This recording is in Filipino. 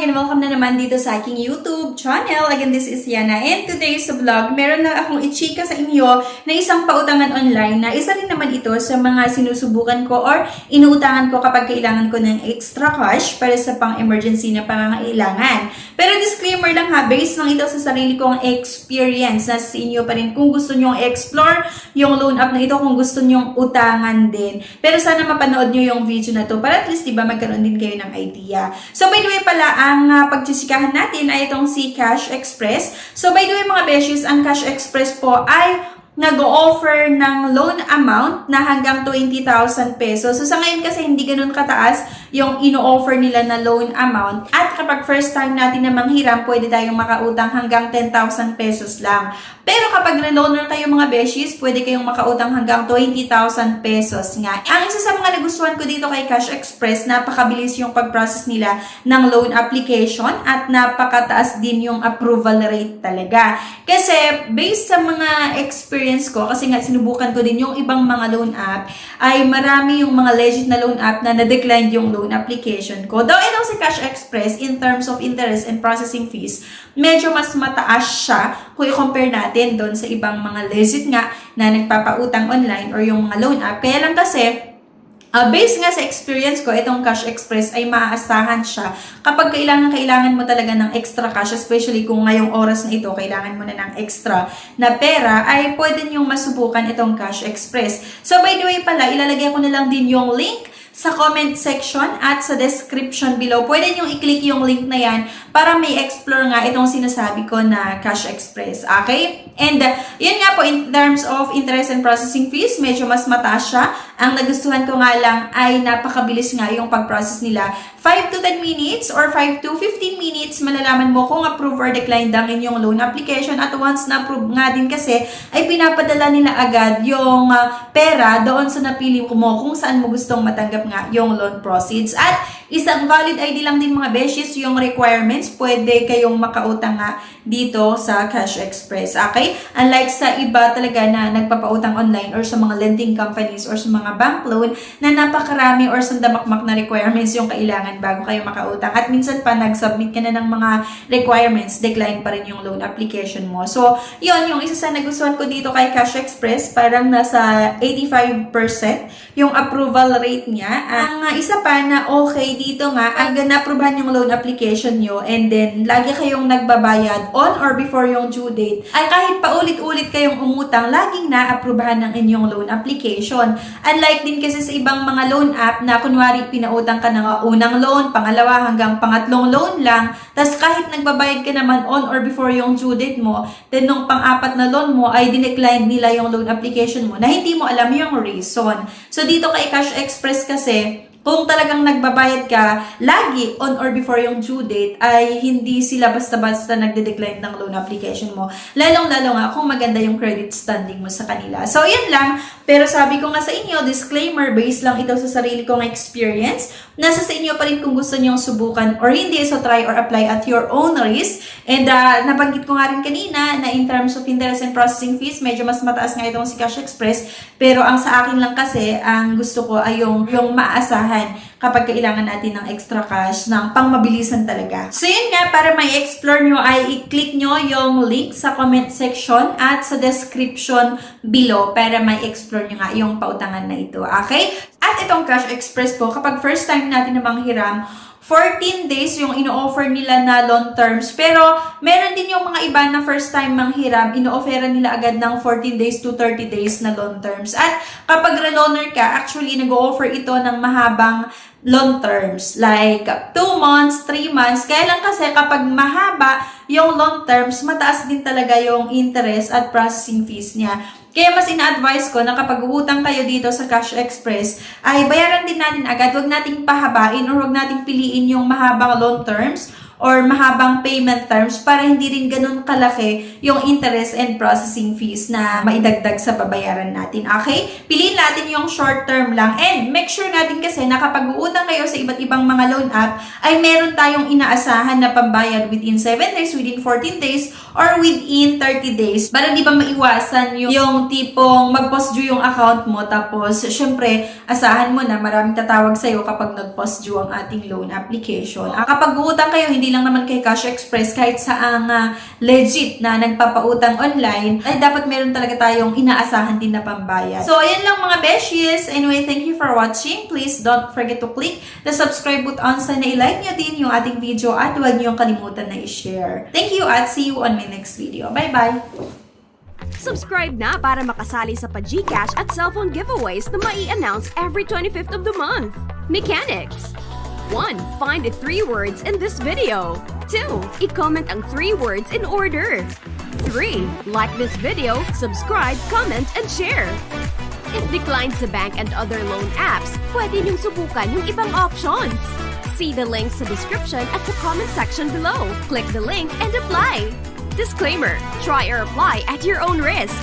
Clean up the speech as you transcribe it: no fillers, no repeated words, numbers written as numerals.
and welcome na naman dito sa aking YouTube channel. Again, this is Yana, and today's vlog, meron lang akong i-chika sa inyo na isang pautangan online na isa rin naman ito sa mga sinusubukan ko or inuutangan ko kapag kailangan ko ng extra cash para sa pang-emergency na pangangailangan. Pero disclaimer lang ha, based lang ito sa sarili kong experience na sa inyo pa rin kung gusto nyong explore yung loan app na ito, kung gusto nyong utangan din. Pero sana mapanood nyo yung video na to para at least diba magkaroon din kayo ng idea. So by the way pala, ang pagtsisikahan natin ay itong si Cash Express. So by the way mga beshies, ang Cash Express po ay nag-o-offer ng loan amount na hanggang 20,000 pesos. So sa ngayon kasi hindi ganun kataas yung ino-offer nila na loan amount. At kapag first time natin na manghiram, pwede tayong makautang hanggang 10,000 pesos lang. Pero kapag loaner kayo mga beshies, pwede kayong makautang hanggang 20,000 pesos nga. Ang isa sa mga nagustuhan ko dito kay Cash Express, napakabilis yung pag-process nila ng loan application at napakataas din yung approval rate talaga. Kasi based sa mga experience ko, kasi nga sinubukan ko din yung ibang mga loan app, ay marami yung mga legit na loan app na na-decline yung loan application ko. Though itong si Cash Express, in terms of interest and processing fees, medyo mas mataas siya kung i-compare natin doon sa ibang mga legit nga na nagpapautang online or yung mga loan app. Kaya lang kasi, based nga sa experience ko, itong Cash Express ay maaasahan siya kapag kailangan mo talaga ng extra cash, especially kung ngayong oras na ito, kailangan mo na ng extra na pera, ay pwede niyong masubukan itong Cash Express. So by the way pala, ilalagay ko na lang din yung link sa comment section at sa description below. Pwede nyo i-click yung link na yan para may explore nga itong sinasabi ko na Cash Express. Okay? And yun nga po, in terms of interest and processing fees, medyo mas mataas siya. Ang nagustuhan ko nga lang ay napakabilis nga yung pag-process nila. 5 to 10 minutes or 5 to 15 minutes, malalaman mo kung approve or decline ang inyong loan application. At once na-approve nga din kasi, ay pinapadala nila agad yung pera doon sa napili mo kung saan mo gustong matanggap nga yung loan proceeds. At isang valid ID lang din mga beshies yung requirements. Pwede kayong makautang nga dito sa Cash Express. Okay? Unlike sa iba talaga na nagpapautang online or sa mga lending companies or sa mga bank loan na napakarami or sandamakmak na requirements yung kailangan bago kayo makautang. At minsan pa nag-submit ka na ng mga requirements, decline pa rin yung loan application mo. So, yun yung isa sa nagustuhan ko dito kay Cash Express. Parang nasa 85% yung approval rate niya. Ang isa pa na okay dito nga, ang na-approvehan yung loan application nyo and then lagi kayong nagbabayad on or before yung due date, ay kahit paulit-ulit kayong umutang, laging na-approvehan ng inyong loan application. Unlike din kasi sa ibang mga loan app na kunwari pinautang ka ng unang loan, pangalawa hanggang pangatlong loan lang, tas kahit nagbabayad ka naman on or before yung due date mo, then nung pang-apat na loan mo ay dinecline nila yung loan application mo na hindi mo alam yung reason. So dito kay Cash Express kasi, kung talagang nagbabayad ka lagi on or before yung due date, ay hindi sila basta-basta nagde-decline ng loan application mo. Lalong-lalo nga kung maganda yung credit standing mo sa kanila. So, yan lang. Pero sabi ko nga sa inyo, disclaimer, based lang ito sa sarili kong experience. Nasa sa inyo pa rin kung gusto nyong subukan or hindi. So, try or apply at your own risk. And nabanggit ko nga rin kanina na in terms of interest and processing fees, medyo mas mataas nga itong si Cash Express. Pero ang sa akin lang kasi, ang gusto ko ay yung maaasahan kapag kailangan natin ng extra cash ng pangmabilisan talaga. So yun nga, para may explore nyo ay i-click nyo yung link sa comment section at sa description below para may explore nyo nga yung pautangan na ito. Okay? At itong Cash Express po, kapag first time natin na manghiram, 14 days yung ino-offer nila na loan terms. Pero, meron din yung mga iba na first time manghiram, ino-offeran nila agad ng 14 days to 30 days na loan terms. At kapag reloaner ka, actually, nag-o-offer ito ng mahabang loan terms. Like, 2 months, 3 months. Kaya lang kasi kapag mahaba yung loan terms, mataas din talaga yung interest at processing fees niya. Kaya mas ina-advise ko na kapag uutang kayo dito sa Cash Express, ay bayaran din natin agad. Huwag nating pahabain or huwag nating piliin yung mahabang loan terms or mahabang payment terms para hindi rin ganun kalaki yung interest and processing fees na maidagdag sa babayaran natin. Okay? Piliin natin yung short term lang. And make sure natin kasi na kapag uutang kayo sa iba't ibang mga loan app, ay meron tayong inaasahan na pambayad within 7 days, within 14 days, or within 30 days. Para di ba maiwasan yung tipong mag-post due yung account mo, tapos syempre, asahan mo na maraming tatawag sa'yo kapag nag-post due ang ating loan application. Kapag uutang kayo, hindi hindi lang naman kay Cash Express, kahit saang legit na nagpapautang online, ay dapat meron talaga tayong inaasahan din na pambayad. So, ayan lang mga beshies. Anyway, thank you for watching. Please don't forget to click the subscribe button. Sana i-like nyo din yung ating video at huwag nyo kalimutan na i-share. Thank you at see you on my next video. Bye-bye! Subscribe na para makasali sa pa-GCash at cellphone giveaways na mai-announce every 25th of the month. Mechanics. 1. Find the 3 words in this video. 2. I-comment ang 3 words in order. 3. Like this video, subscribe, comment, and share. If declined sa bank and other loan apps, pwede niyong subukan yung ibang options. See the links sa description at sa comment section below. Click the link and apply. Disclaimer: try or apply at your own risk.